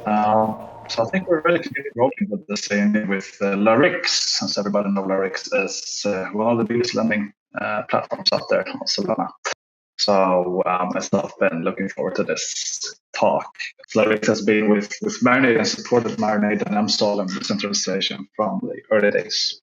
So I think we're ready to get rolling with the same with Larix, as everybody knows Larix is one of the biggest lending platforms out there on Solana. So myself been looking forward to this talk. Larix has been with Marinade and supported Marinade and mSOL and decentralization from the early days.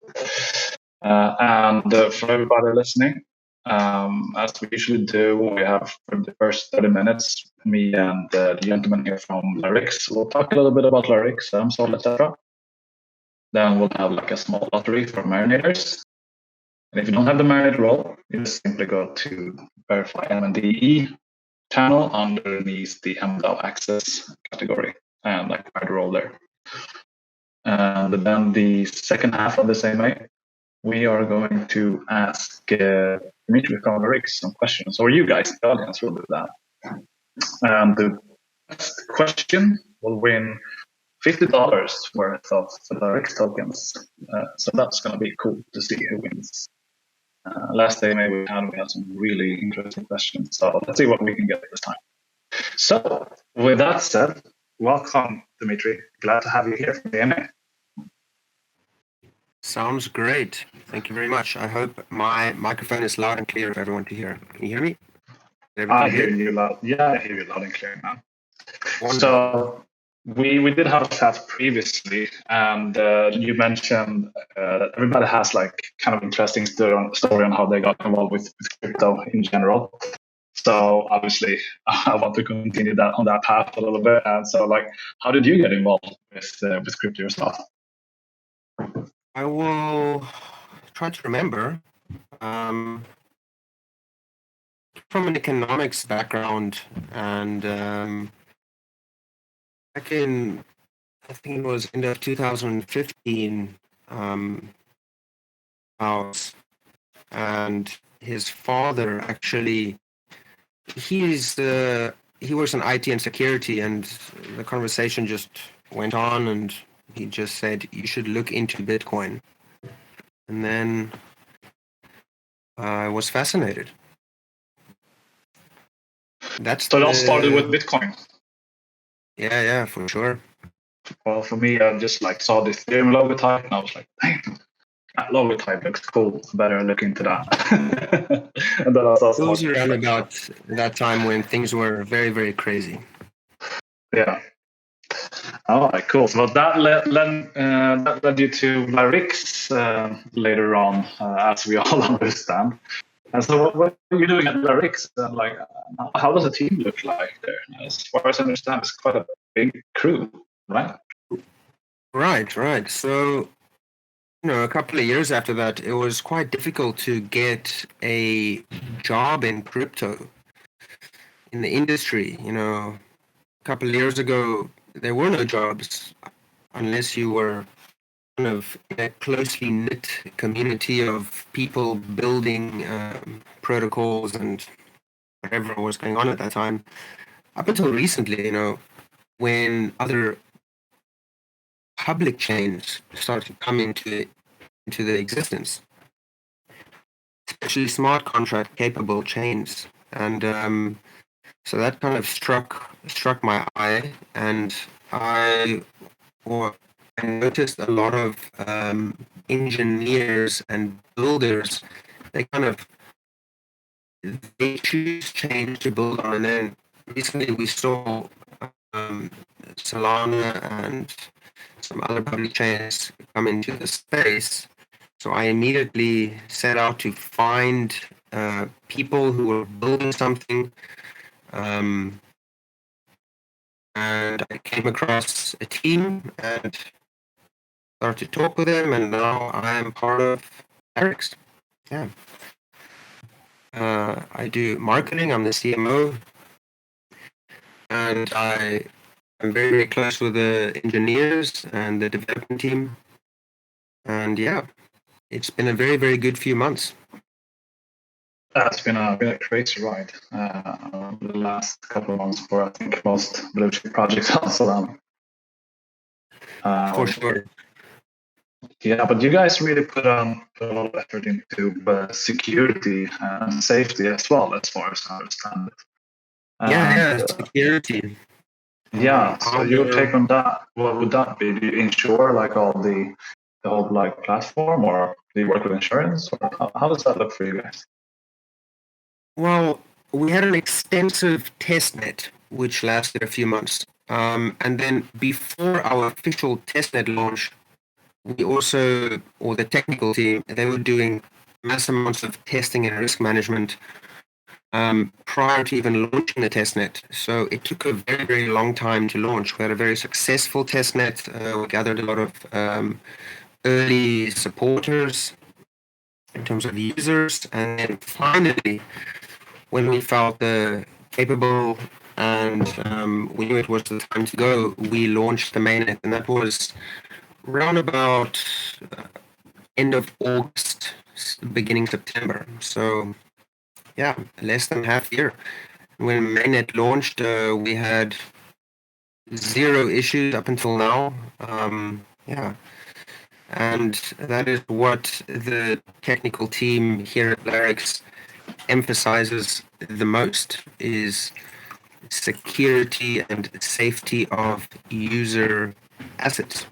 And for everybody listening, as we usually do, we have for the first 30 minutes, me and the gentleman here from Larix will talk a little bit about Larix, mSOL, etc. Then we'll have like a small lottery for marinators. And if you don't have the Marinade role, you just simply go to verify MNDE channel underneath the MDAO access category and like find the role there. And then the second half of the same way, we are going to ask Dmitri from Larix some questions, or you guys, the audience, will do that. And the best question will win $50 worth of Larix tokens. So that's going to be cool to see who wins. Last day maybe we had some really interesting questions. So let's see what we can get this time. So with that said, welcome, Dmitri. Glad to have you here from the NA. Sounds great. Thank you very much. I hope my microphone is loud and clear for everyone to hear. Can you hear me? I hear you loud. Yeah, I hear you loud and clear now. Wonderful. So we did have a chat previously, and you mentioned that everybody has like kind of interesting story on how they got involved with crypto in general. So obviously, I want to continue that on that path a little bit. And so, like, how did you get involved with crypto yourself? I will try to remember. From an economics background, and back in, I think it was end of 2015, house, and his father actually, he works in IT and security, and the conversation just went on, and he just said, you should look into Bitcoin. And then I was fascinated. So it all started with Bitcoin. Yeah, for sure. Well, for me, I just like saw this Ethereum logotype, and I was like, "Dang, that logotype looks cool. Better look into that." And then I saw it was around about that time when things were very, very crazy. Yeah. All right, cool. So that led you to Larix later on, as we all understand. And so, what are you doing at Larix? Like, how does the team look like there? As far as I understand, it's quite a big crew, right? Right. So, a couple of years after that, it was quite difficult to get a job in crypto in the industry. A couple of years ago, there were no jobs unless you were kind of in a closely knit community of people building protocols and whatever was going on at that time. Up until recently, when other public chains started to come into the existence, especially smart contract capable chains, and so that kind of struck my eye, and I noticed a lot of engineers and builders. They choose chains to build on, and then recently we saw Solana and some other public chains come into the space. So I immediately set out to find people who were building something, and I came across a team and started to talk with them, and now I am part of Larix. Yeah. I do marketing. I'm the CMO, and I'm very, very close with the engineers and the development team. And yeah, it's been a very, very good few months. It's been a crazy ride the last couple of months for, I think, most blue chip projects on Solana. For sure. Yeah, but you guys really put a lot of effort into security and safety as well, as far as I understand it. Yeah, security. Yeah. So Are your there take on that? What would that be? Do you insure like all the whole like platform, or do you work with insurance, or how does that look for you guys? Well, we had an extensive testnet which lasted a few months. And then before our official testnet launch, we also, or the technical team, they were doing mass amounts of testing and risk management prior to even launching the testnet. So it took a very, very long time to launch. We had a very successful testnet. We gathered a lot of early supporters in terms of users. And then finally, when we felt capable and we knew it was the time to go, we launched the mainnet. And that was around about end of August, beginning September. So yeah, less than half year. When mainnet launched, we had zero issues up until now. Yeah, and that is what the technical team here at Larix emphasizes the most is security and safety of user assets.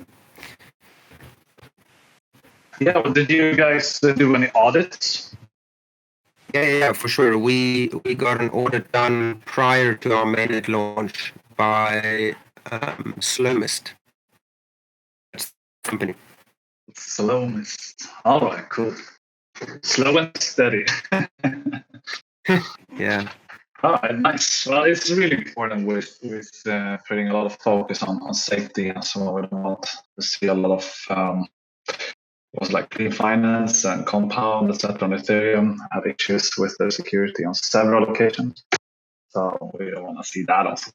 Yeah. Well, did you guys do any audits? Yeah, for sure. We got an audit done prior to our mainnet launch by Slowmist. That's the company. Slowest. All right. Cool. Slow and steady. Yeah. All right, nice. Well, it's really important with putting a lot of focus on safety, and so we don't want to see a lot of was like Clean Finance and Compound, etc. on Ethereum have issues with their security on several occasions. So we don't want to see that also.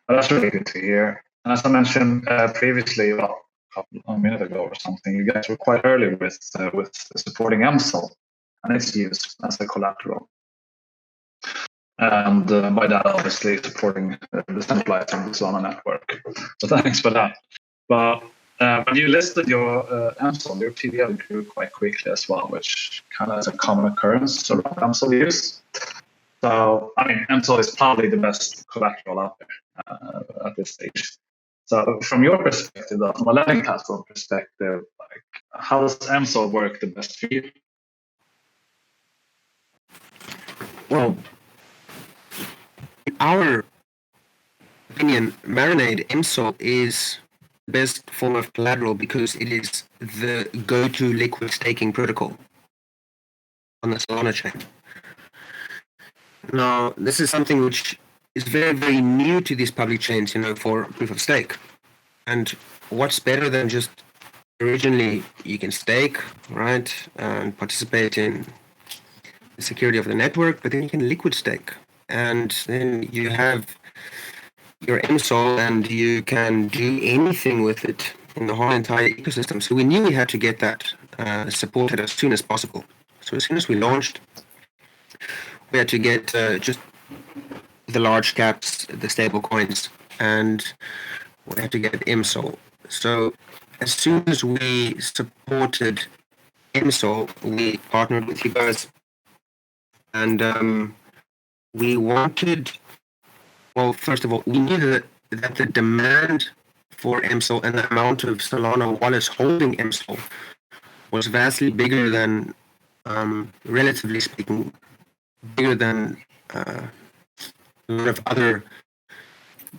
But that's really good to hear. And as I mentioned previously, well, a minute ago or something, you guys were quite early with supporting mSOL and its use as a collateral. And by that, obviously supporting the decentralized and the Solana network. So thanks for that. But when you listed your mSOL, your TVL grew quite quickly as well, which kind of is a common occurrence around mSOL use. So, I mean, mSOL is probably the best collateral out there at this stage. So, from your perspective, though, from a lending platform perspective, like, how does mSOL work the best for you? Well, in our opinion, Marinade mSOL is the best form of collateral because it is the go-to liquid staking protocol on the Solana chain. Now, this is something which is very, very new to these public chains, for proof of stake. And what's better than just originally you can stake, right, and participate in the security of the network, but then you can liquid stake. And then you have your mSOL and you can do anything with it in the whole entire ecosystem. So we knew we had to get that supported as soon as possible. So as soon as we launched, we had to get just the large caps, the stable coins, and we had to get mSOL. So as soon as we supported mSOL, we partnered with you guys, and we wanted, well, first of all, we knew that the demand for mSOL and the amount of Solana wallets holding mSOL was vastly bigger than, relatively speaking, bigger than a lot of other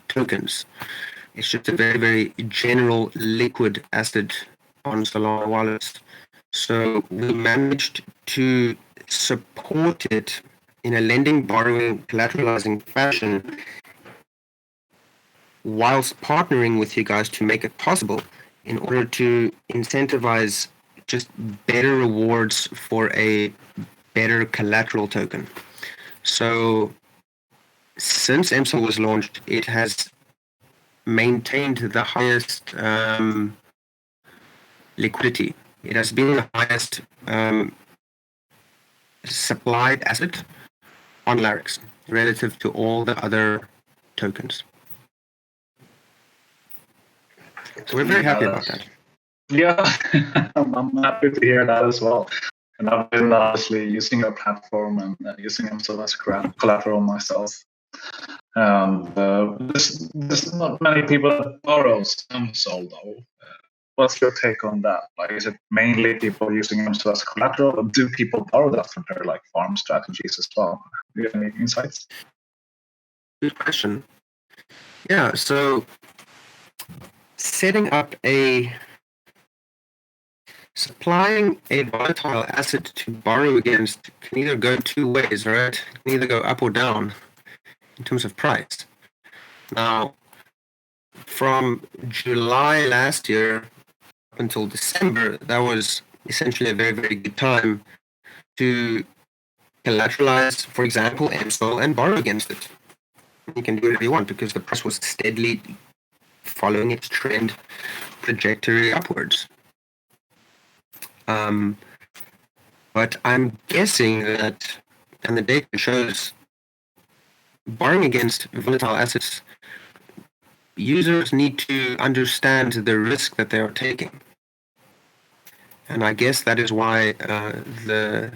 tokens. It's just a very, very general liquid asset on Solana wallets. So we managed to support it in a lending, borrowing, collateralizing fashion whilst partnering with you guys to make it possible in order to incentivize just better rewards for a better collateral token. So since mSOL was launched, it has maintained the highest liquidity. It has been the highest supplied asset on Larix relative to all the other tokens. So we're very happy about that. Yeah, I'm happy to hear that as well. And I've been obviously using your platform and using mSOL as collateral myself. There's not many people that borrow mSOL though. What's your take on that? Like, is it mainly people using mSOL as collateral, or do people borrow that for their like farm strategies as well? Do you have any insights? Good question. Yeah, so supplying a volatile asset to borrow against can either go two ways, right? It can either go up or down in terms of price. Now, from July last year up until December, that was essentially a very, very good time to collateralize, for example, mSOL and borrow against it. You can do whatever you want because the price was steadily following its trend trajectory upwards. But I'm guessing that, and the data shows, borrowing against volatile assets, users need to understand the risk that they are taking. And I guess that is why the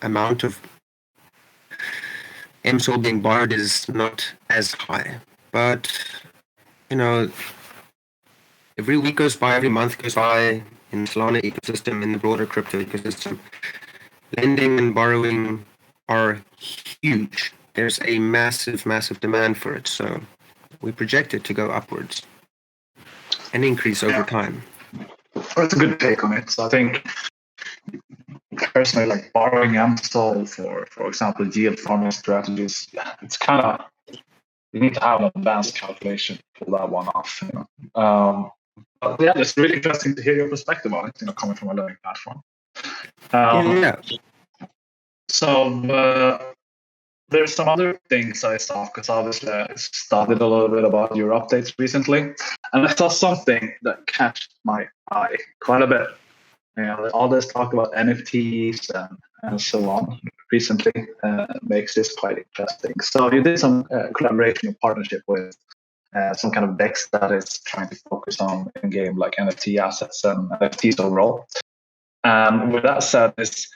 amount of mSOL being borrowed is not as high. But, every week goes by, every month goes by in the Solana ecosystem, in the broader crypto ecosystem. Lending and borrowing are huge. There's a massive, massive demand for it. So we project it to go upwards and increase over time. That's a good take on it. So I think personally, like borrowing mSOL for example, yield farming strategies, it's kind of, you need to have an advanced calculation to pull that one off. But yeah, it's really interesting to hear your perspective on it, coming from a learning platform. Yeah. So there's some other things I saw, because obviously I studied a little bit about your updates recently, and I saw something that caught my eye quite a bit. All this talk about NFTs and so on recently makes this quite interesting. So you did some collaboration and partnership with some kind of DEX that is trying to focus on in-game like NFT assets and NFTs overall. And with that said, it's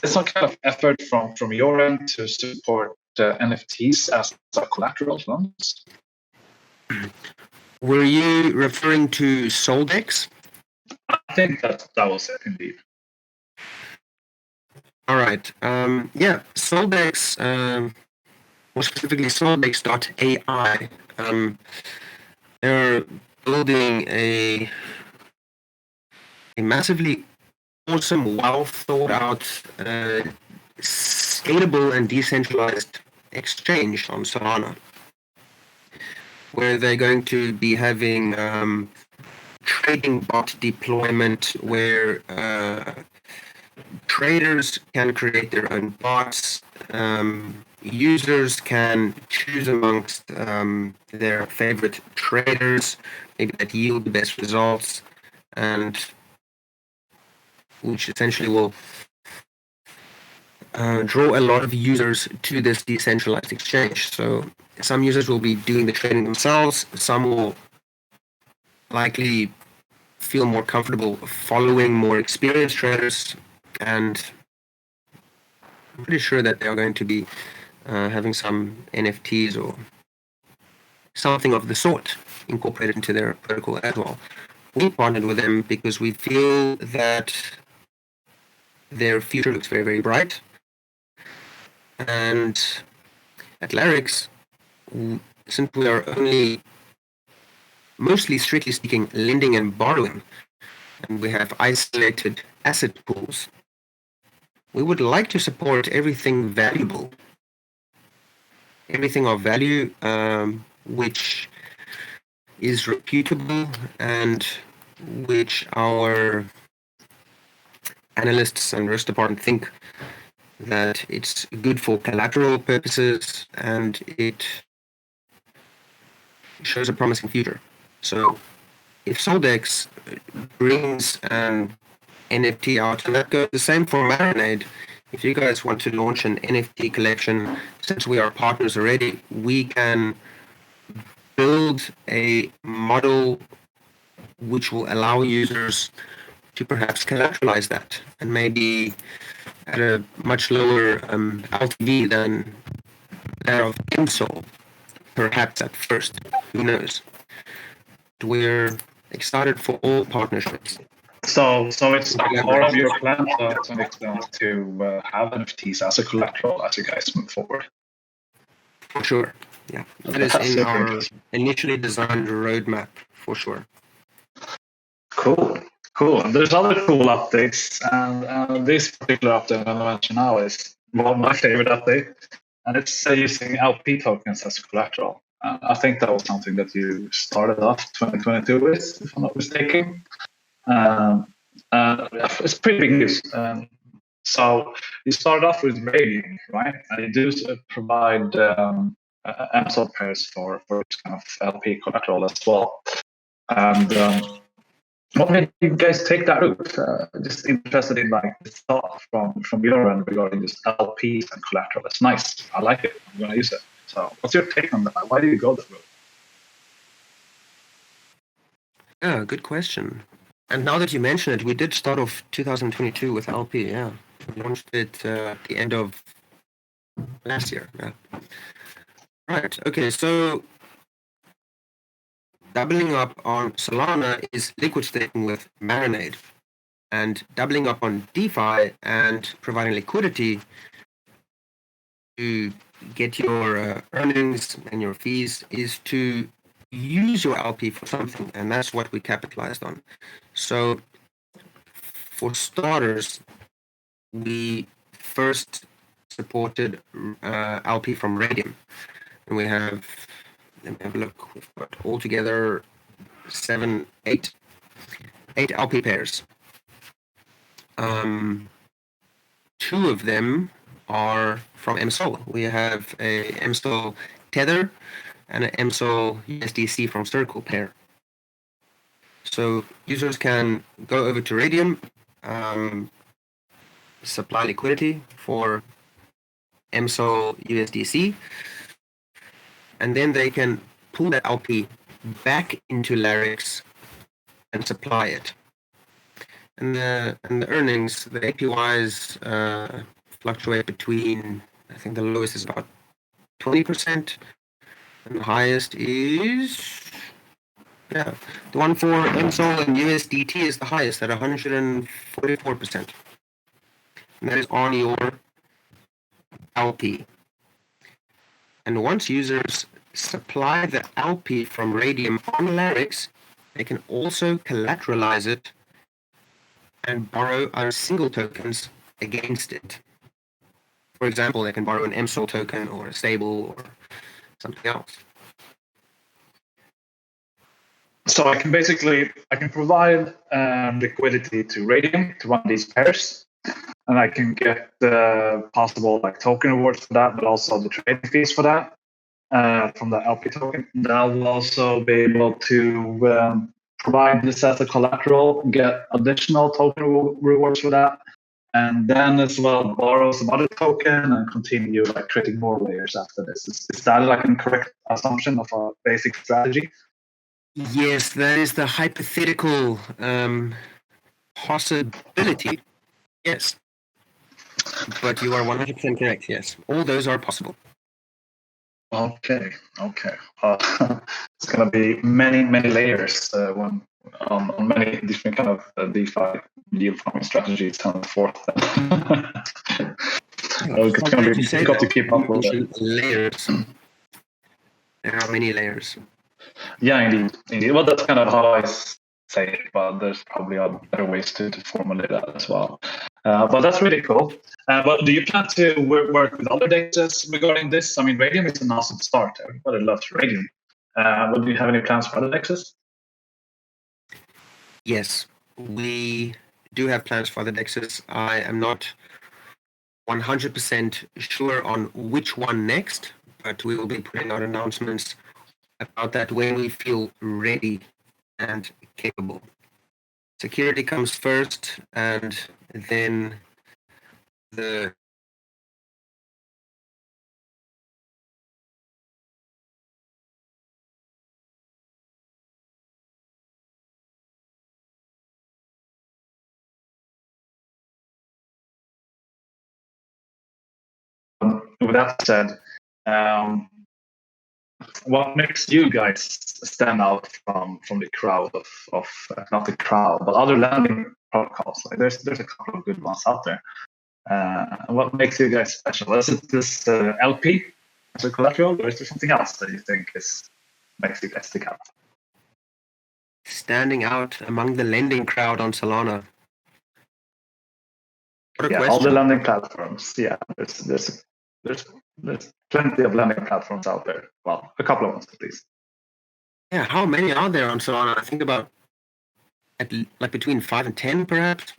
some kind of effort from your end to support NFTs as a collateral funds. Were you referring to Soldex? I think that was it, indeed. All right. Yeah, Soldex, more specifically Soldex.ai. They're building a massively awesome, well thought out, scalable and decentralized exchange on Solana, where they're going to be having trading bot deployment where traders can create their own bots. Users can choose amongst their favorite traders, maybe that yield the best results, and which essentially will draw a lot of users to this decentralized exchange. So some users will be doing the trading themselves. Some will likely feel more comfortable following more experienced traders, and I'm pretty sure that they are going to be having some NFTs or something of the sort incorporated into their protocol as well. We partnered with them because we feel that their future looks very, very bright. And at Larix, since we are only mostly, strictly speaking, lending and borrowing, and we have isolated asset pools, we would like to support everything valuable, everything of value, which is reputable and which our analysts and risk department think that it's good for collateral purposes and it shows a promising future. So if Soldex brings an NFT out, and that goes the same for Marinade, if you guys want to launch an NFT collection, since we are partners already, we can build a model which will allow users to perhaps collateralize that, and maybe at a much lower LTV than that of mSOL. perhaps at first. Who knows? We're excited for all partnerships. So it's part of your plan to an extent to have NFTs as a collateral as you guys move forward. For sure. Yeah. That is in our initially designed roadmap, for sure. Cool. And there's other cool updates, and this particular update I'm going to mention now is one of my favorite updates, and it's using LP tokens as collateral. I think that was something that you started off 2022 with, if I'm not mistaken. It's pretty big news. So you started off with Radium, right? And you do provide mSOL pairs for this kind of LP collateral as well. And what made you guys take that route? Just interested in like the thought from your end regarding this LPs and collateral. It's nice. I like it. I'm going to use it. So what's your take on that? Why did you go that route? Yeah, good question. And now that you mention it, we did start off 2022 with LP, yeah. We launched it at the end of last year, yeah. Right, okay, so doubling up on Solana is liquid staking with Marinade, and doubling up on DeFi and providing liquidity to get your earnings and your fees is to use your LP for something, and that's what we capitalized on. So for starters, we first supported LP from Radium, and we have, let me have a look, we've got altogether eight LP pairs. Two of them are from mSOL. We have a mSOL Tether and an mSOL USDC from Circle pair. So users can go over to Radium, supply liquidity for mSOL USDC, and then they can pull that LP back into Larix and supply it. And the earnings, the APYs fluctuate between, I think the lowest is about 20%, and the highest is, yeah, the one for mSOL and USDT is the highest at 144%. And that is on your LP. And once users supply the LP from Radium on Larix, they can also collateralize it and borrow our single tokens against it. For example, they can borrow an mSOL token or a stable or something else. So I can provide liquidity to Radium to run these pairs, and I can get possible like token rewards for that, but also the trading fees for that from the LP token. And I will also be able to provide this as a collateral, get additional token rewards for that, and then as well borrow some other token and continue like creating more layers after this. Is that like a correct assumption of a basic strategy? Yes, that is the hypothetical possibility. Yes. But you are 100% correct, yes. All those are possible. Okay. It's going to be many layers on many different kind of DeFi yield farming strategies and so forth. It's going to be difficult to keep up with it. Layers. There are many layers. Yeah, indeed. Well, that's kind of how I say it, but there's probably better ways to formulate that as well. But that's really cool. But do you plan to work with other dexes regarding this? I mean, Radium is an awesome start. Everybody loves Radium. But do you have any plans for other dexes? Yes, we do have plans for other dexes. I am not 100% sure on which one next, but we will be putting out announcements about that when we feel ready and capable. Security comes first, and then the With that said, what makes you guys stand out from the crowd of not the crowd, but other lending protocols? Like there's a couple of good ones out there. What makes you guys special? Is it this LP as a collateral, or is there something else that you think makes you guys stick out? Standing out among the lending crowd on Solana. What a Yeah, question. all the lending platforms. Yeah, there's plenty of lending platforms out there. Well, a couple of ones at least. Yeah, how many are there on Solana? I think about like between 5 and 10, perhaps.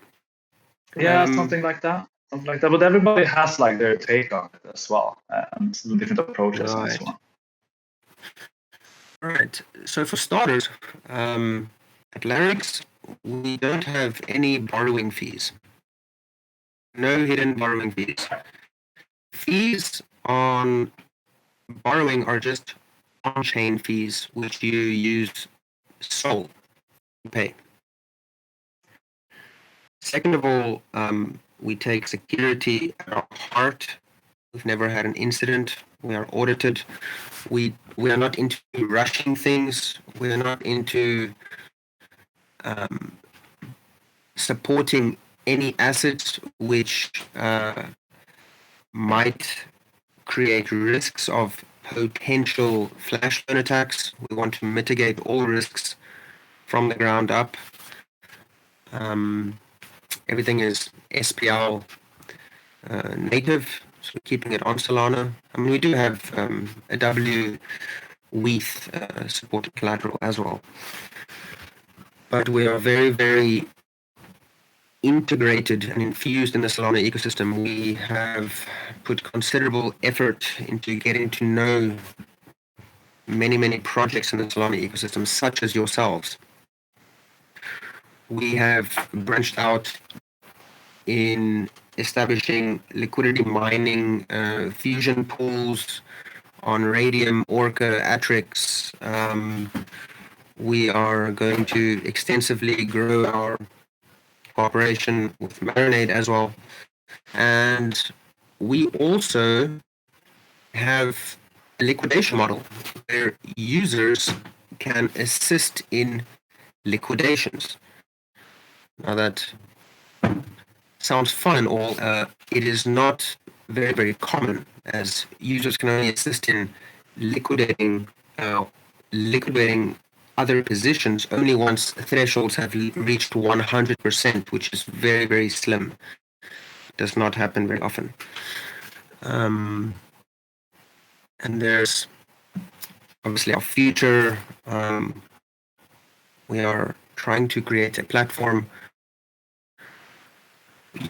Yeah, something like that. Something like that. But everybody has like their take on it as well, and some different approaches and so on. Right. So for starters, at Larix, we don't have any borrowing fees. No hidden borrowing fees. Fees on borrowing are just on-chain fees, which you use SOL to pay. Second of all, we take security at our heart. We've never had an incident. We are audited. We are not into rushing things. We are not into supporting any assets which might create risks of potential flash loan attacks. We want to mitigate all risks from the ground up. Everything is SPL native, so we're keeping it on Solana. I mean, we do have a WETH supported collateral as well. But we are very, very integrated and infused in the Solana ecosystem. We have put considerable effort into getting to know many, many projects in the Solana ecosystem, such as yourselves. We have branched out in establishing liquidity mining fusion pools on Radium, Orca, Atrix. We are going to extensively grow our cooperation with Marinade as well. And we also have a liquidation model where users can assist in liquidations. Now that sounds fun and all, it is not very, very common, as users can only assist in liquidating other positions only once thresholds have reached 100%, which is very, very slim. It does not happen very often. And there's obviously our future. We are trying to create a platform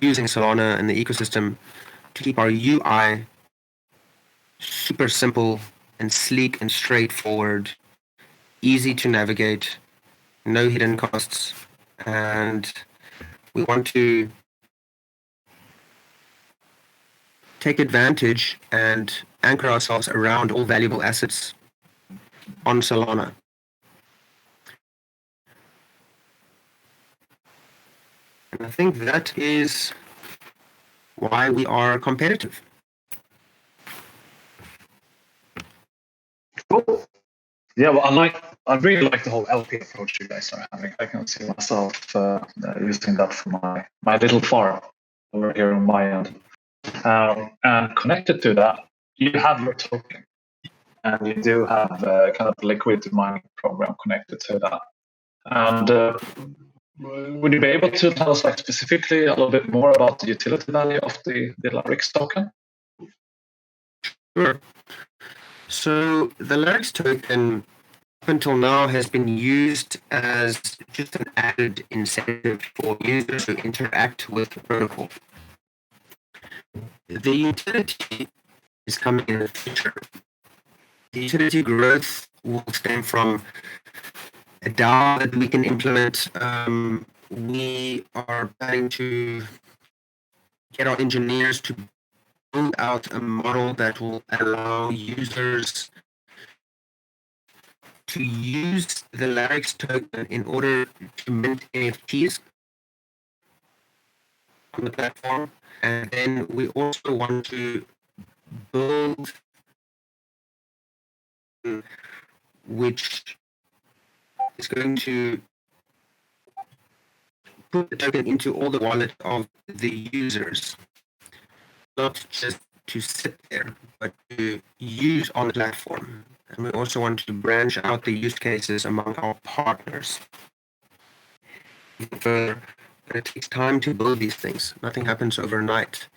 using Solana and the ecosystem to keep our UI super simple and sleek and straightforward, easy to navigate, no hidden costs, and we want to take advantage and anchor ourselves around all valuable assets on Solana. And I think that is why we are competitive. Cool. Yeah, well, I really like the whole LP approach you guys are having. I can see myself using that for my little farm over here on my end. And connected to that, you have your token, and you do have a kind of liquidity mining program connected to that. And would you be able to tell us like specifically a little bit more about the utility value of the Larix token? Sure. So the Larix token up until now has been used as just an added incentive for users to interact with the protocol. The utility is coming in the future. The utility growth will stem from a DAO that we can implement. We are planning to get our engineers to build out a model that will allow users to use the Larix token in order to mint NFTs on the platform. And then we also want to build which is going to put the token into all the wallet of the users, not just to sit there, but to use on the platform. And we also want to branch out the use cases among our partners. Even further, but it takes time to build these things. Nothing happens overnight.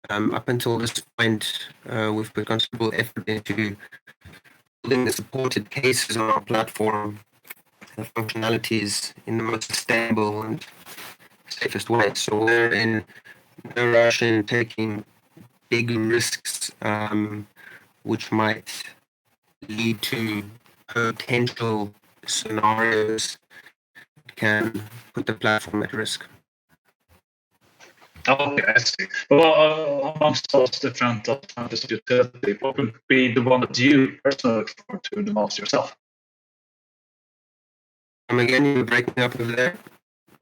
Up until this point, we've put considerable effort into building the supported cases on our platform, the functionalities in the most sustainable and safest way. So we're in no rush in taking big risks, which might lead to potential scenarios that can put the platform at risk. Okay, I see. Well, amongst those different alternatives to utility, what would be the one that you personally look forward to the most yourself? Again, you're breaking up over there.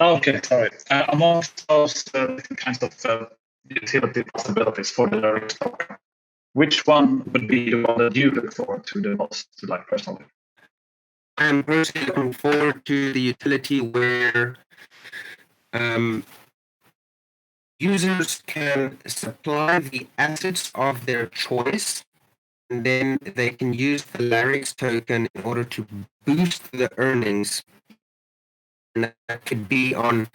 Okay, sorry. Amongst those different kinds of utility possibilities for the Larix token, which one would be the one that you look forward to the most, like personally? I'm personally looking forward to the utility where users can supply the assets of their choice, and then they can use the Larix token in order to boost the earnings. And that could be on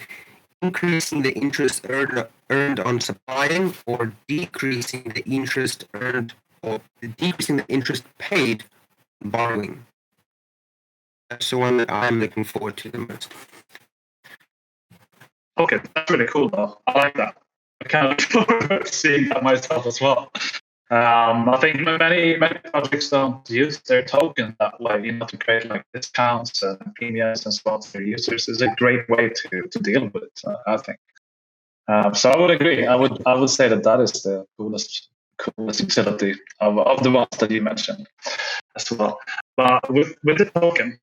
increasing the interest earned on supplying, or decreasing the interest earned, or decreasing the interest paid on borrowing. That's the one that I'm looking forward to the most. Okay, that's really cool though. I like that. I kind of look forward to seeing that myself as well. I think many projects don't use their token that way, to create like discounts and premiums and so on to their users. Is a great way to deal with it, I think. So I would agree. I would say that is the coolest utility of the ones that you mentioned as well. But with the token,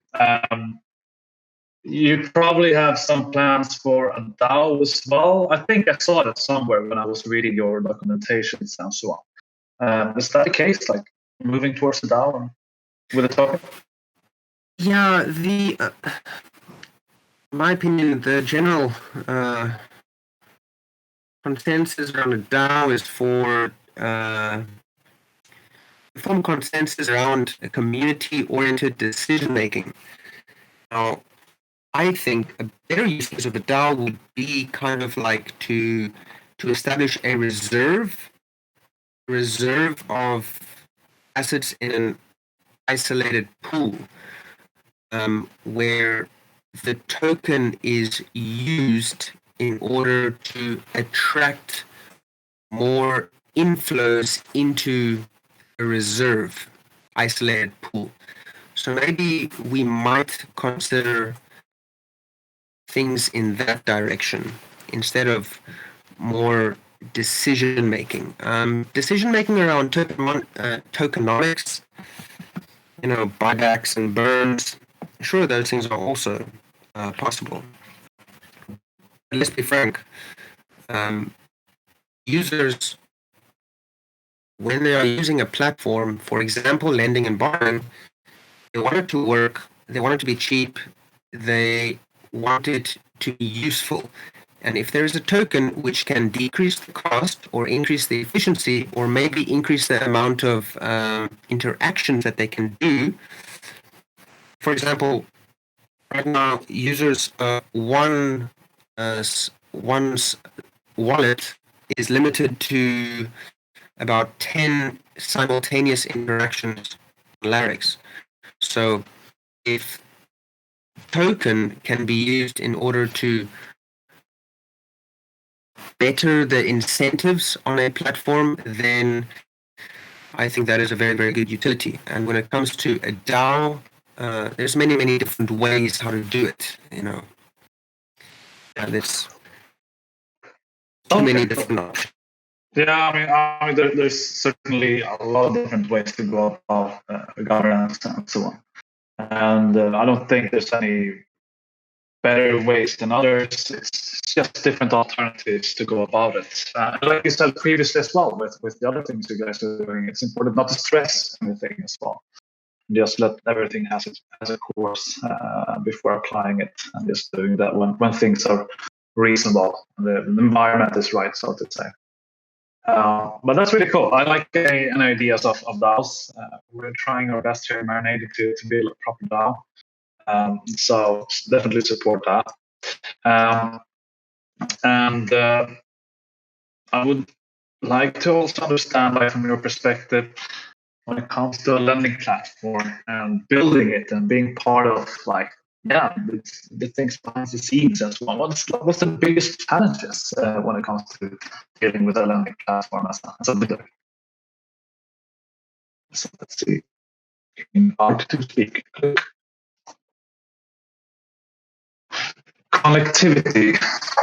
you probably have some plans for a DAO as well. I think I saw it somewhere when I was reading your documentations and so on. Is that the case? Like moving towards the DAO with a token? Yeah, in my opinion, the general consensus around a DAO is for form consensus around a community-oriented decision-making. Now, I think a better use case of a DAO would be kind of like to establish a reserve of assets in an isolated pool, where the token is used in order to attract more inflows into a reserve isolated pool. So maybe we might consider things in that direction instead of more decision making. Decision making around tokenomics, buybacks and burns. Sure, those things are also possible. But let's be frank. Users, when they are using a platform, for example, lending and borrowing, they want it to work. They want it to be cheap. They want it to be useful. And if there is a token which can decrease the cost or increase the efficiency or maybe increase the amount of interactions that they can do, for example, right now users one's wallet is limited to about 10 simultaneous interactions on Larix. So if token can be used in order to better the incentives on a platform, then I think that is a very, very good utility. And when it comes to a DAO, there's many, many different ways how to do it. There's too many different options. Yeah, I mean there's certainly a lot of different ways to go about governance and so on. And I don't think there's any better ways than others. It's just different alternatives to go about it. Like you said previously as well, with the other things you guys are doing, it's important not to stress anything as well. just let everything has a course before applying it, and just doing that when things are reasonable, the environment is right, so to say. But that's really cool. I like an ideas of DAOs. We're trying our best here in Marinade to build a proper DAO. So definitely support that. And I would like to also understand, like from your perspective, when it comes to a lending platform and building it and being part of the things behind the scenes as well. What's the biggest challenges when it comes to dealing with a lending platform as a builder? So let's see. Hard to speak. Connectivity,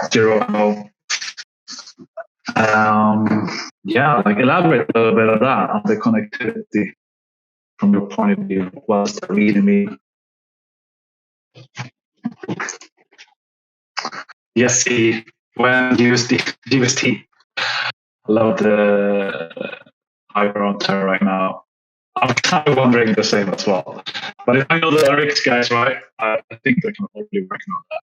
Jiro. Like elaborate a little bit on that, on the connectivity from your point of view. What does that really mean? Yes, when UST. I love the hyper on Terra right now. I'm kind of wondering the same as well. But if I know the Larix guys right, I think they're probably working on that.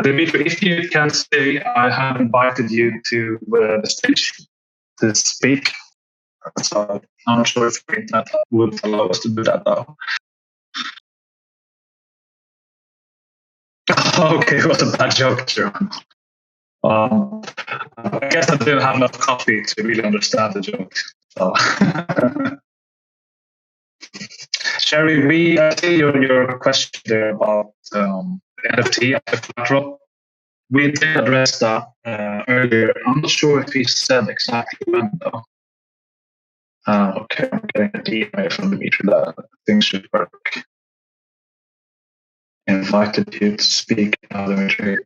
Dmitri, if you can stay, I have invited you to the stage to speak. So I'm not sure if the internet would allow us to do that though. Okay, it was a bad joke, Jerome. I guess I didn't have enough coffee to really understand the joke. So. Sherry, I see your question there about NFT as collateral. We did address that earlier. I'm not sure if he said exactly when though. Okay, I'm getting an email from Dmitri that things should work. Invited you to speak now, Dmitri.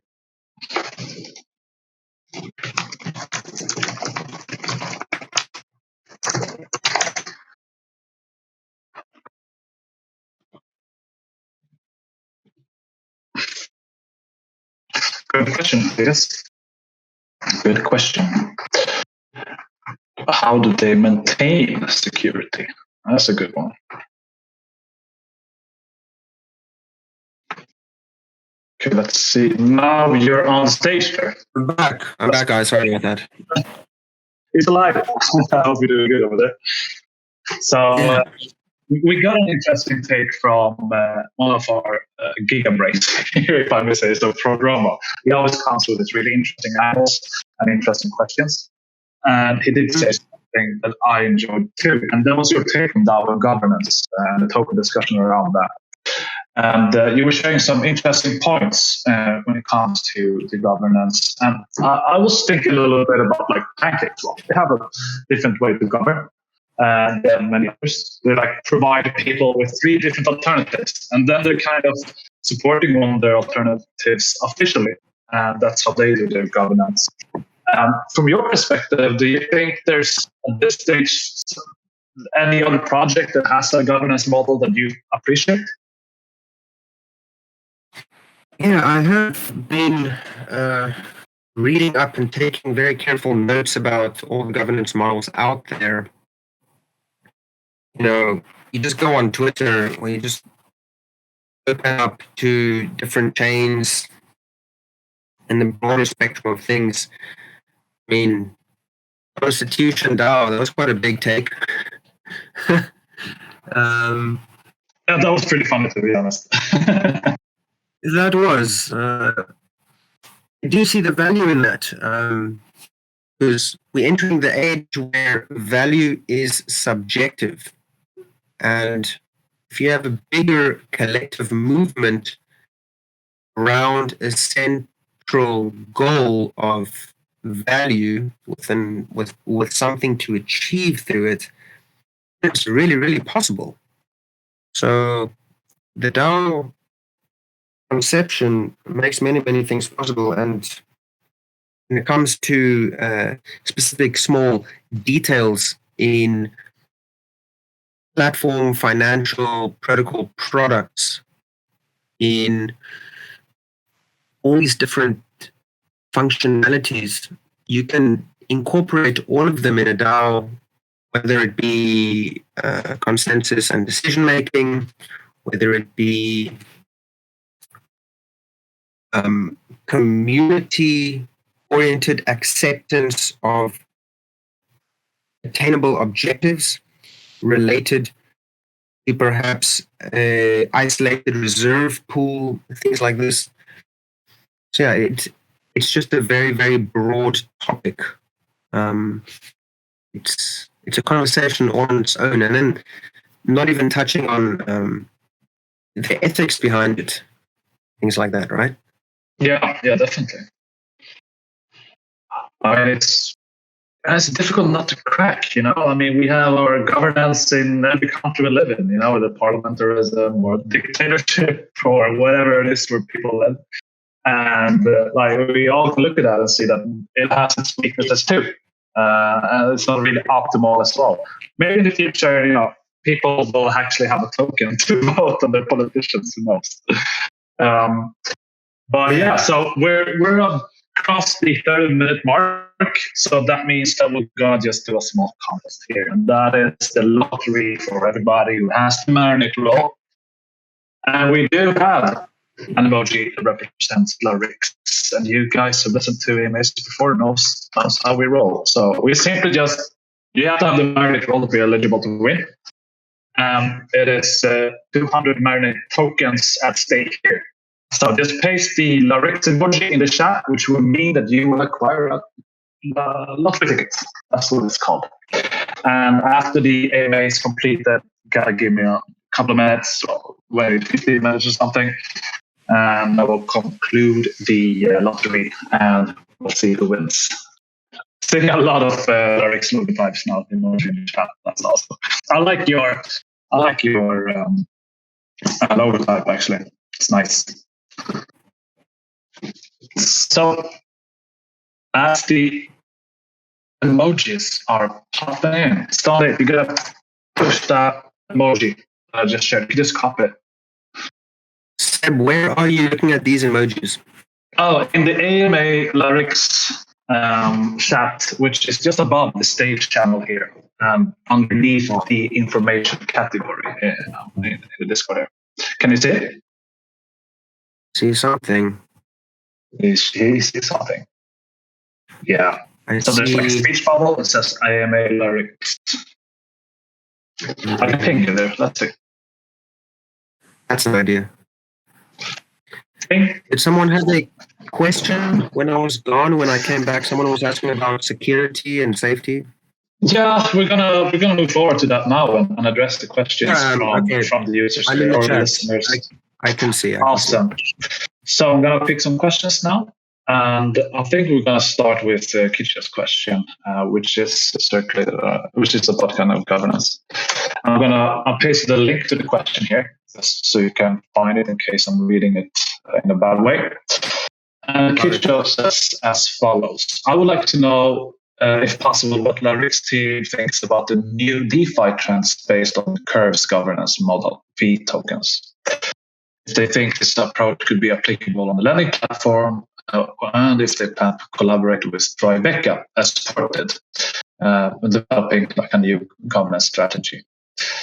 Good question, yes. Good question. How do they maintain security? That's a good one. Okay, let's see. Now you're on stage there. I'm back, guys. Sorry about that. He's alive. I hope you're doing good over there. So we got an interesting take from one of our giga brains here, if I may say so, from Roma. He always comes with these really interesting angles and interesting questions. And he did say something that I enjoyed too. And that was your take on DAO governance and the token discussion around that. And you were sharing some interesting points when it comes to the governance. And I was thinking a little bit about like pancakes. Well, they have a different way to govern than many others. They like provide people with 3 different alternatives, and then they're kind of supporting one of their alternatives officially. And that's how they do their governance. From your perspective, do you think there's at this stage any other project that has a governance model that you appreciate? Yeah, I have been reading up and taking very careful notes about all the governance models out there. You know, you just go on Twitter or you just open up to different chains and the broader spectrum of things. I mean, Constitution DAO, that was quite a big take. Yeah, that was pretty funny, to be honest. That was. I do see the value in that. Because we're entering the age where value is subjective. And if you have a bigger collective movement around a central goal of value with something to achieve through it, it's really, really possible. So the DAO conception makes many, many things possible. And when it comes to specific small details in platform, financial, protocol products, in all these different functionalities, you can incorporate all of them in a DAO whether it be consensus and decision making, whether it be community-oriented acceptance of attainable objectives related to perhaps a isolated reserve pool, things like this. So yeah, it's just a very, very broad topic. It's a conversation on its own, and then not even touching on the ethics behind it, things like that, right? Yeah, definitely. I mean, it's difficult not to crack, I mean, we have our governance in every country we live in, with the parliamentarism or dictatorship or whatever it is where people live. And we all look at that and see that it has its weaknesses too. And it's not really optimal as well. Maybe in the future, people will actually have a token to vote on their politicians, who knows? But yeah, so we're across the 30-minute mark. So that means that we're going to just do a small contest here. And that is the lottery for everybody who has the Marinade roll. And we do have an emoji that represents Larix. And you guys who listened to AMAs before knows how we roll. So we simply you have to have the Marinade roll to be eligible to win. It is 200 Marinade tokens at stake here. So just paste the Larix emoji in the chat, which will mean that you will acquire a lottery ticket. That's what it's called. And after the AMA is completed, you gotta give me a couple of minutes, or wait 15 minutes or something, and I will conclude the lottery, and we'll see who wins. Seeing a lot of Larix logo types now emoji in the chat. That's awesome. I like your logo type actually. It's nice. So, as the emojis are popping in, Stolly, you gotta push that emoji I just shared. You just copy it. Seb, where are you looking at these emojis? Oh, in the AMA Larix chat, which is just above the stage channel here, underneath the information category in the Discord here. Can you see it? See something. You see something. Yeah. So there's like a speech bubble that says AMA Larix. I can ping you there. Let's see. That's an idea. Did someone have a question when I was gone? When I came back, someone was asking about security and safety. Yeah, we're gonna move forward to that now and address the questions from the users or the listeners. I can see. Awesome. So I'm gonna pick some questions now, and I think we're gonna start with Kitcha's question, which is about kind of governance. I'll paste the link to the question here, just so you can find it in case I'm reading it in a bad way. And Kitcha says as follows: I would like to know, if possible, what Larix team thinks about the new DeFi trends based on Curve's governance model, V tokens. If they think this approach could be applicable on the lending platform, and if they plan to collaborate with Tribeca as supported, developing like a new governance strategy.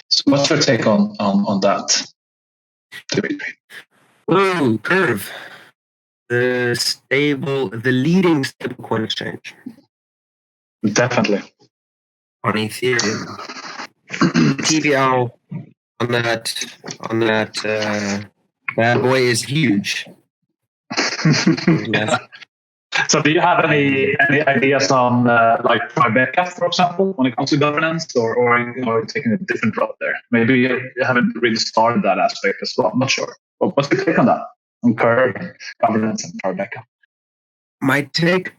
So what's your take on that, Dmitri? Oh, Curve. The leading stablecoin exchange. Definitely. On Ethereum. TVL on that bad boy is huge. Yeah. So do you have any ideas on like Tribeca, for example, when it comes to governance, or are you taking a different route there? Maybe you haven't really started that aspect as well. I'm not sure. But what's your take on that? On Curve, governance, and Tribeca?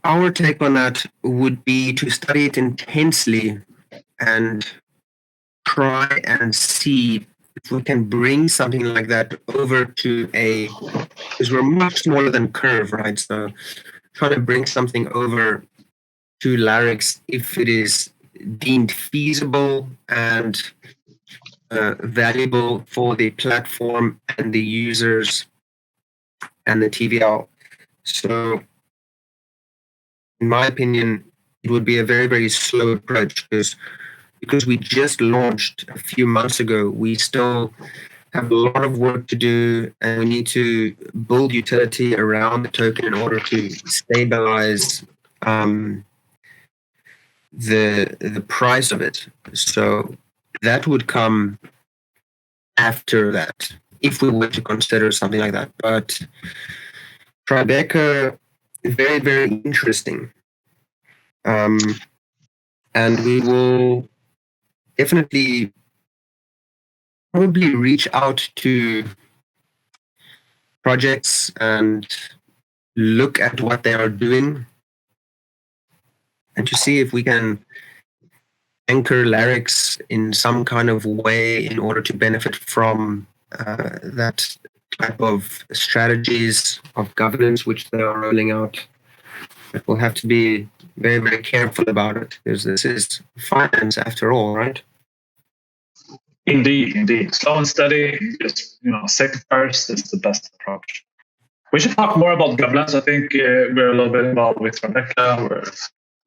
Our take on that would be to study it intensely and try and see if we can bring something like that over to because we're much smaller than Curve, right? So try to bring something over to Larix if it is deemed feasible and valuable for the platform and the users and the TVL. So in my opinion, it would be a very, very slow approach because because we just launched a few months ago, we still have a lot of work to do, and we need to build utility around the token in order to stabilize the price of it. So that would come after that, if we were to consider something like that. But Tribeca, very, very interesting. And we will definitely probably reach out to projects and look at what they are doing and to see if we can anchor Larix in some kind of way in order to benefit from that type of strategies of governance which they are rolling out. But we'll have to be very, very careful about it, because this is finance after all, right? Indeed. Slow and steady, just safe first is the best approach. We should talk more about governance. I think we're a little bit involved with Rebecca.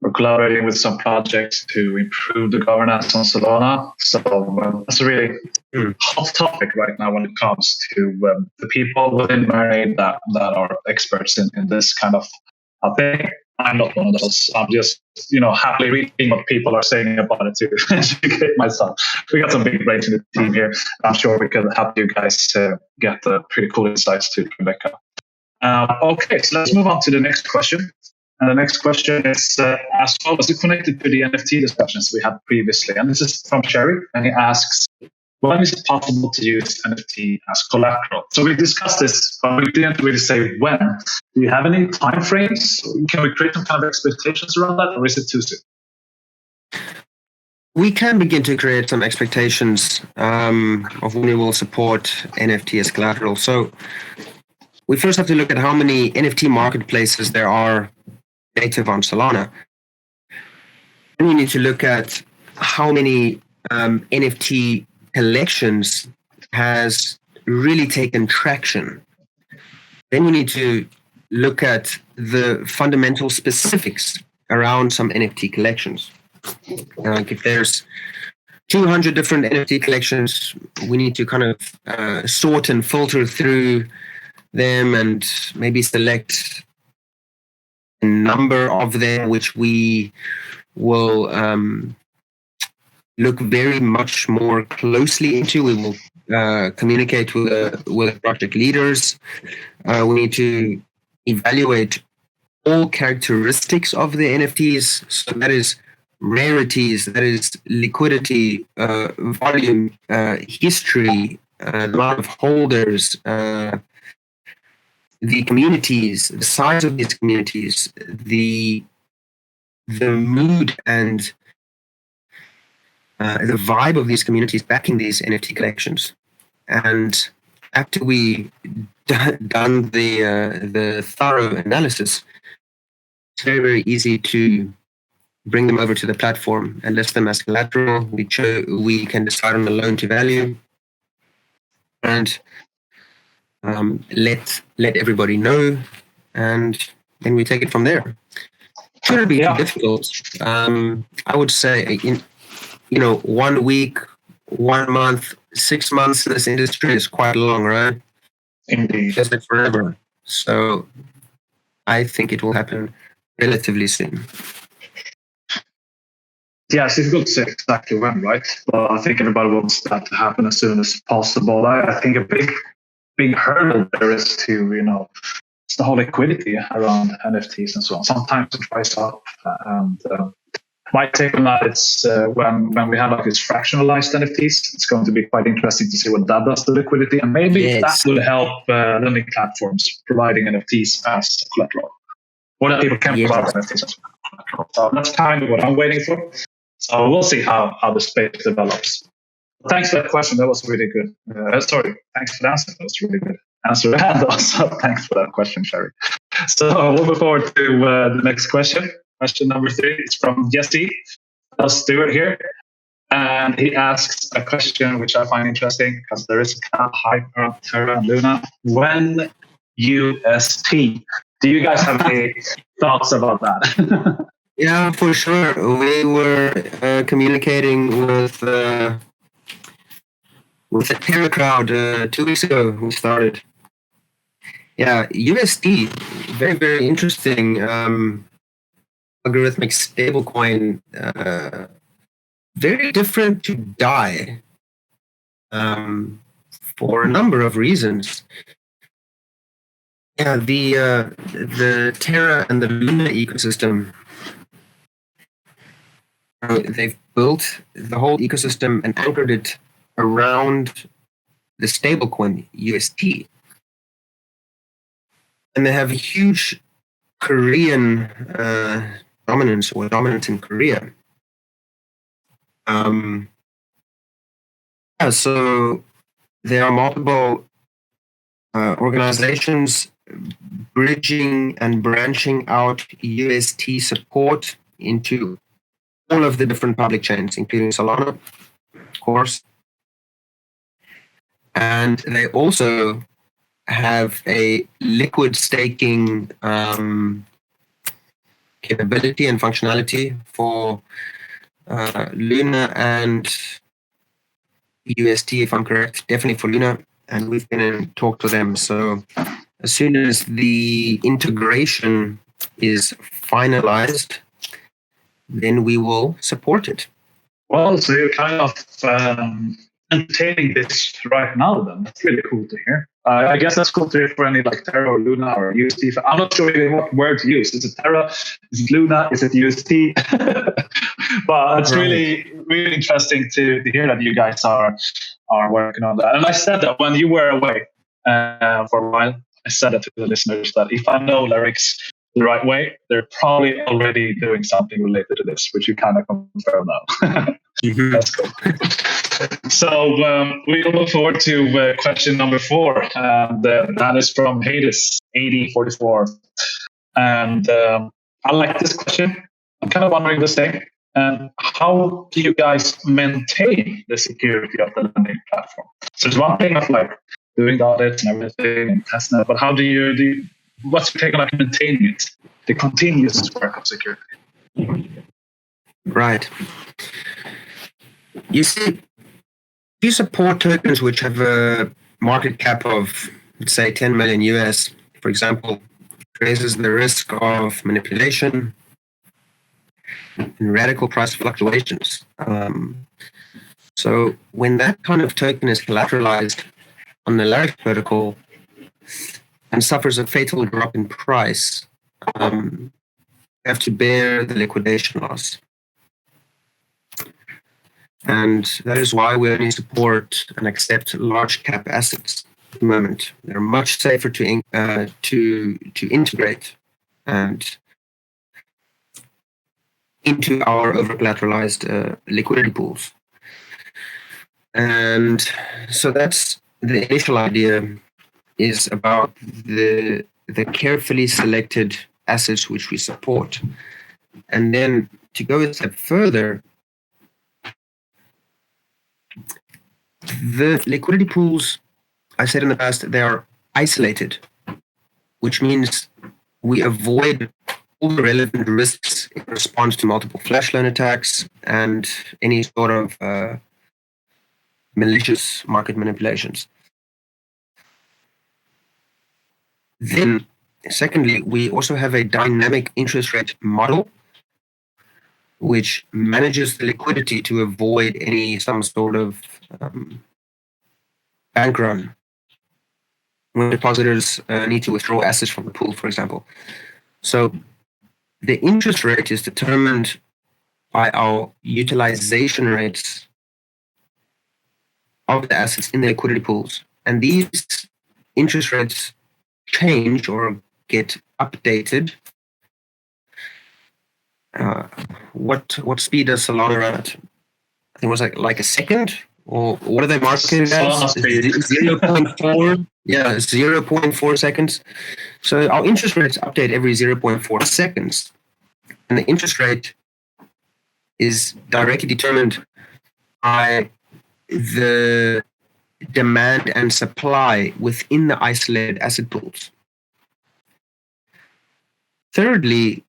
We're collaborating with some projects to improve the governance on Solana. So that's a really hot topic right now when it comes to the people within Marinade that are experts in this kind of thing. I'm not one of those. I'm just, happily reading what people are saying about it to educate myself. We got some big brains in the team here. I'm sure we can help you guys get pretty cool insights to Rebecca. Okay, so let's move on to the next question. And the next question is as well as connected to the NFT discussions we had previously. And this is from Sherry, and he asks, when is it possible to use NFT as collateral? So we discussed this, but we didn't really say when. Do you have any time frames? Can we create some kind of expectations around that, or is it too soon? We can begin to create some expectations of when we will support NFT as collateral. So we first have to look at how many NFT marketplaces there are native on Solana. And we need to look at how many NFT collections has really taken traction. Then we need to look at the fundamental specifics around some NFT collections. Like if there's 200 different NFT collections, we need to kind of sort and filter through them and maybe select a number of them which we will look very much more closely into. We will communicate with project leaders. We need to evaluate all characteristics of the NFTs. So that is rarities, that is liquidity, volume, history, the amount of holders, the communities, the size of these communities, the mood and the vibe of these communities backing these NFT collections. And after we done the thorough analysis, it's very, very easy to bring them over to the platform and list them as collateral. We can decide on the loan to value and let everybody know, and then we take it from there. It shouldn't be too difficult. I would say, 1 week, 1 month, 6 months in this industry is quite long, right? Indeed. Just like forever. So I think it will happen relatively soon. Yeah, it's difficult to say exactly when, right? But I think everybody wants that to happen as soon as possible. I think a big hurdle there is to, it's the whole liquidity around NFTs and so on. Sometimes it dries up, and my take on that is when we have like these fractionalized NFTs, it's going to be quite interesting to see what that does to liquidity, and maybe that will help lending platforms providing NFTs as collateral, or that people can provide NFTs as collateral. So that's kind of what I'm waiting for. So we'll see how the space develops. Thanks for that question. That was really good. Thanks for the answer. That was really good answer. And also, thanks for that question, Sherry. So we'll move forward to the next question. Question number 3 is from Jesse Stewart here. And he asks a question which I find interesting because there is a hype around Terra and Luna. Wen UST. Do you guys have any thoughts about that? Yeah, for sure. We were communicating with the Terra crowd 2 weeks ago. We started. Yeah, USD, very very interesting algorithmic stablecoin. Very different to DAI for a number of reasons. Yeah, the Terra and the Luna ecosystem. They've built the whole ecosystem and anchored it around the stablecoin UST, and they have a huge Korean dominance or dominance in Korea. Yeah, so there are multiple organizations bridging and branching out UST support into all of the different public chains, including Solana, of course. And they also have a liquid staking capability and functionality for Luna and UST, if I'm correct, definitely for Luna. And we've been in talk to them. So as soon as the integration is finalized, then we will support it. Well, so you're kind of entertaining this right now, then. That's really cool to hear. I guess that's cool to hear for any like Terra or Luna or UST. I'm not sure really what word to use. Is it Terra? Is it Luna? Is it UST? But it's really, really interesting to hear that you guys are working on that. And I said that when you were away for a while, I said it to the listeners that if I know Larix the right way, they're probably already doing something related to this, which you kind of confirm now. Mm-hmm. That's cool. So we look forward to question number 4, and that is from Hades 8044. And I like this question. I'm kind of wondering the same. And how do you guys maintain the security of the lending platform? So it's one thing of like doing the audits and everything and testing it, but how do you what's your take on like maintaining it, the continuous work of security? Right. You see, you support tokens which have a market cap of, let's say, 10 million US, for example, raises the risk of manipulation and radical price fluctuations. So when that kind of token is collateralized on the Larix protocol and suffers a fatal drop in price, you have to bear the liquidation loss. And that is why we only support and accept large cap assets at the moment. They're much safer to integrate and into our over collateralized liquidity pools. And so that's the initial idea, is about the carefully selected assets which we support. And then to go a step further, the liquidity pools, I said in the past, they are isolated, which means we avoid all the relevant risks in response to multiple flash loan attacks and any sort of malicious market manipulations. Then, secondly, we also have a dynamic interest rate model which manages the liquidity to avoid some sort of bank run when depositors need to withdraw assets from the pool, for example. So the interest rate is determined by our utilization rates of the assets in the liquidity pools. And these interest rates change or get updated. What speed does Solana run at? I think it was like a second, or what are they marketing as? 0.4. Yeah, 0.4 seconds. So our interest rates update every 0.4 seconds, and the interest rate is directly determined by the demand and supply within the isolated asset pools. Thirdly,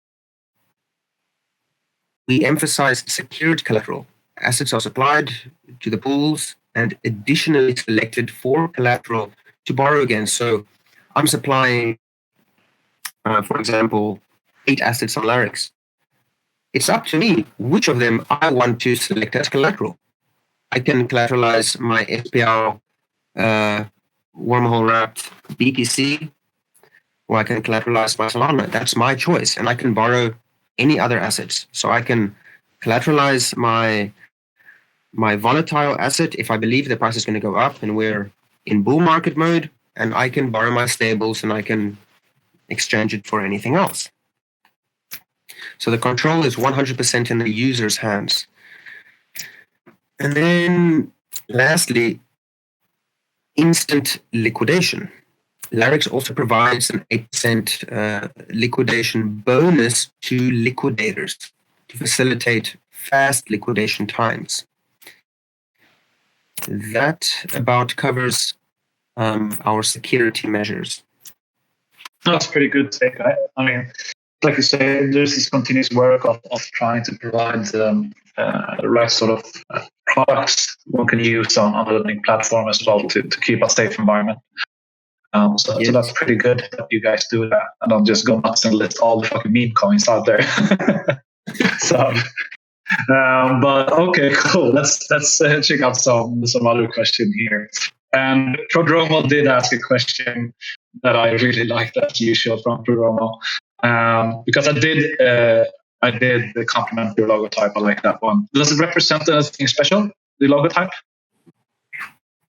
we emphasize secured collateral. Assets are supplied to the pools and additionally selected for collateral to borrow against. So I'm supplying, for example, 8 assets on Larix. It's up to me which of them I want to select as collateral. I can collateralize my SPL wormhole wrapped BTC, or I can collateralize my Solana. That's my choice, and I can borrow any other assets. So I can collateralize my volatile asset if I believe the price is going to go up and we're in bull market mode, and I can borrow my stables and I can exchange it for anything else. So the control is 100% in the user's hands. And then lastly, instant liquidation. Larix also provides an 8% liquidation bonus to liquidators to facilitate fast liquidation times. That about covers our security measures. That's pretty good take. I mean, like you say, there's this continuous work of trying to provide the right sort of products one can use on the lending platform as well to keep a safe environment. So that's pretty good that you guys do that, and don't just go nuts and list all the fucking meme coins out there. So, but okay, cool. Let's check out some other question here. And Prodromo did ask a question that I really liked, as usual, from Prodromo, because I did compliment your logotype. I like that one. Does it represent anything special, the logotype?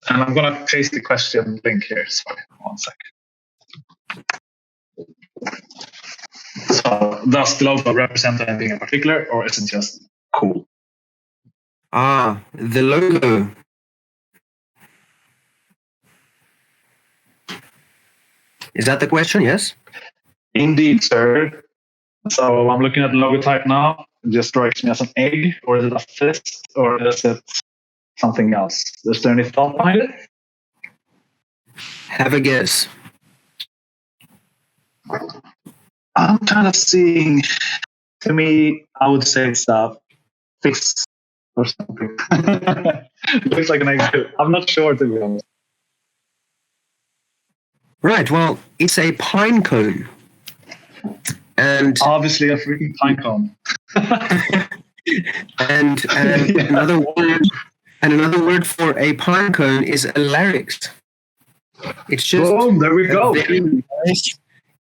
And I'm going to paste the question link here. Sorry, 1 second. So does the logo represent anything in particular, or is it just cool? The logo. Is that the question? Yes? Indeed, sir. So I'm looking at the logotype now. It just strikes me as an egg, or is it a fist, or is it something else? Is there any thought behind it? Have a guess. I'm kind of seeing, to me, I would say it's a fist or something. Looks like an egg. I'm not sure, to be honest. Right, well, it's a pine cone. And obviously a freaking pine cone. and another word for a pine cone is a larix. It's just boom, there we go.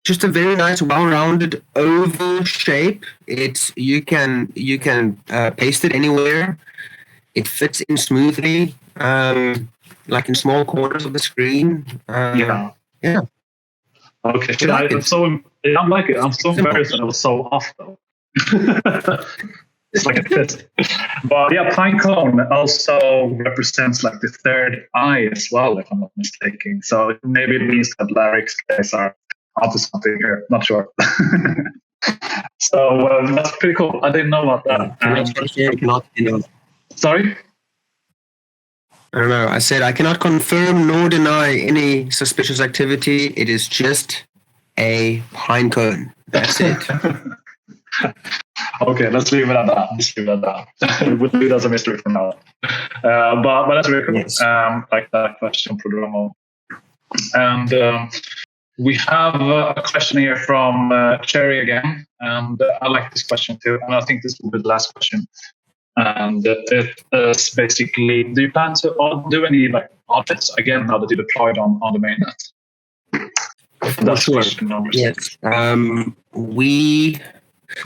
Just a very nice, well-rounded oval shape. You can paste it anywhere. It fits in smoothly, like in small corners of the screen. Yeah. Okay. I like it. I'm so embarrassed that it was so off though. It's like a fit. But yeah, pine cone also represents like the third eye as well, if I'm not mistaken. So maybe it means that Larix guys are onto something here. Not sure. So that's pretty cool. I didn't know about that. Sorry? I don't know. I said I cannot confirm nor deny any suspicious activity. It is just a pine cone. That's it. Okay, let's leave it at that. We'll leave it as a mystery for now. But that's really cool. Yes. Like that question, Prodromo. And we have a question here from Cherry again. And I like this question too. And I think this will be the last question. And it is basically, do you plan to do any like audits again now that you deployed on the mainnet? That's sure. Yes.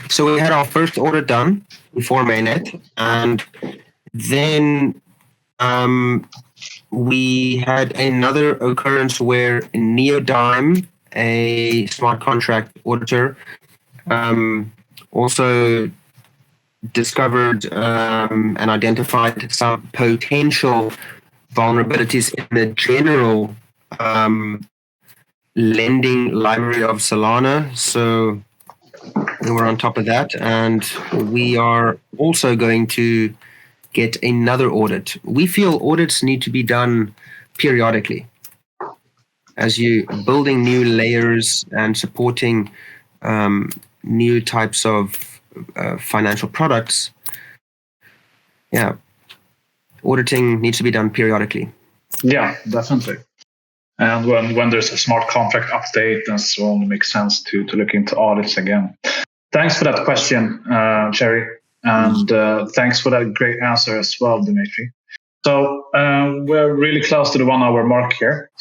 So we had our first audit done before mainnet, and then we had another occurrence where Neodyme, a smart contract auditor, also discovered and identified some potential vulnerabilities in the general lending library of Solana. So we were on top of that, and we are also going to get another audit. We feel audits need to be done periodically as you building new layers and supporting new types of financial products, yeah, auditing needs to be done periodically. Yeah, definitely. And when there's a smart contract update and so on, it makes sense to look into audits again. Thanks for that question, Cherry. And thanks for that great answer as well, Dmitri. So we're really close to the 1 hour mark here.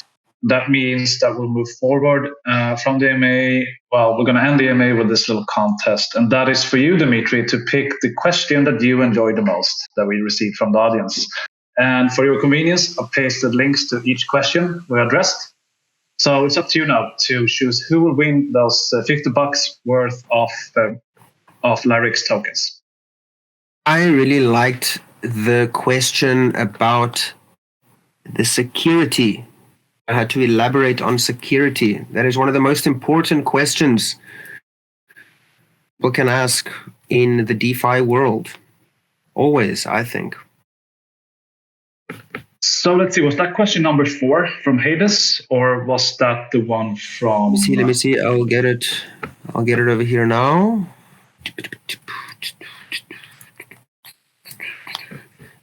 That means that we'll move forward from the AMA. Well, we're going to end the AMA with this little contest. And that is for you, Dmitri, to pick the question that you enjoy the most that we received from the audience. And for your convenience, I've pasted links to each question we addressed. So it's up to you now to choose who will win those $50 worth of Larix tokens. I really liked the question about the security. I had to elaborate on security. That is one of the most important questions people can ask in the DeFi world. Always, I think. So let's see, was that question number 4 from Hades, or was that the one from... Let me see. I'll get it over here now. It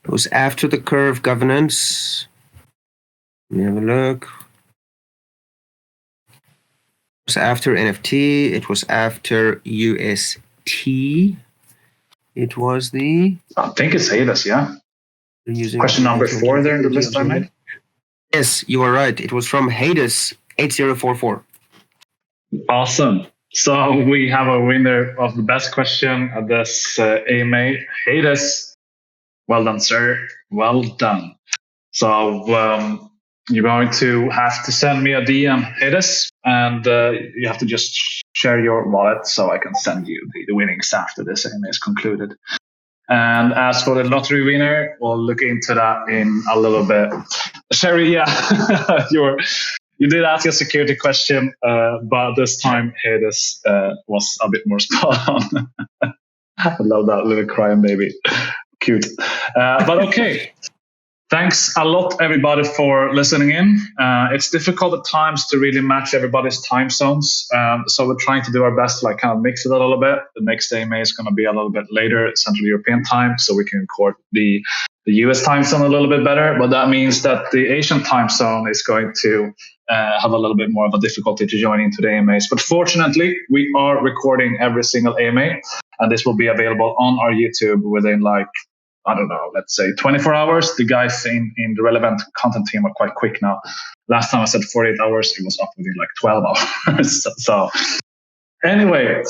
was after the curve governance. Let me have a look. It was after NFT. It was after UST. It was the... I think it's Hades, yeah. Question number 4 there in the list I made? Yes, you are right. It was from Hades 8044. Awesome. So we have a winner of the best question at this AMA, Hades. Well done, sir. Well done. So you're going to have to send me a DM, Hades, and you have to just share your wallet so I can send you the winnings after this AMA is concluded. And as for the lottery winner, we'll look into that in a little bit. Sherry, yeah, you did ask a security question, but this time Hades was a bit more spot on. I love that little crying baby. Cute. But okay. Thanks a lot, everybody, for listening in. It's difficult at times to really match everybody's time zones. So we're trying to do our best to kind of mix it a little bit. The next AMA is going to be a little bit later, Central European time, so we can record the US time zone a little bit better. But that means that the Asian time zone is going to have a little bit more of a difficulty to join into the AMAs. But fortunately, we are recording every single AMA, and this will be available on our YouTube within I don't know, let's say 24 hours. The guys in the relevant content team are quite quick now. Last time I said 48 hours, it was up within 12 hours. So anyway,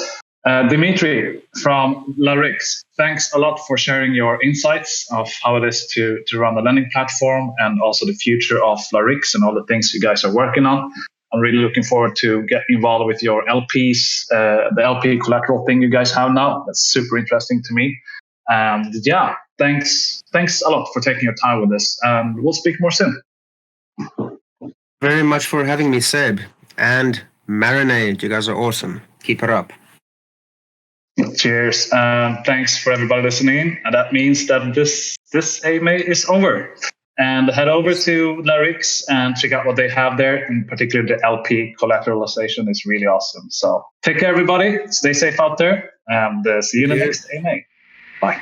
Dmitri from Larix, thanks a lot for sharing your insights of how it is to run the lending platform and also the future of Larix and all the things you guys are working on. I'm really looking forward to get involved with your LPs, the LP collateral thing you guys have now. That's super interesting to me. And yeah, thanks a lot for taking your time with this. We'll speak more soon. Very much for having me, Seb. And Marinade, you guys are awesome. Keep it up. Cheers. Thanks for everybody listening in. And that means that this AMA is over. And head over to Larix and check out what they have there. In particular, the LP collateralization is really awesome. So take care, everybody. Stay safe out there. And see you in the next AMA. Bye.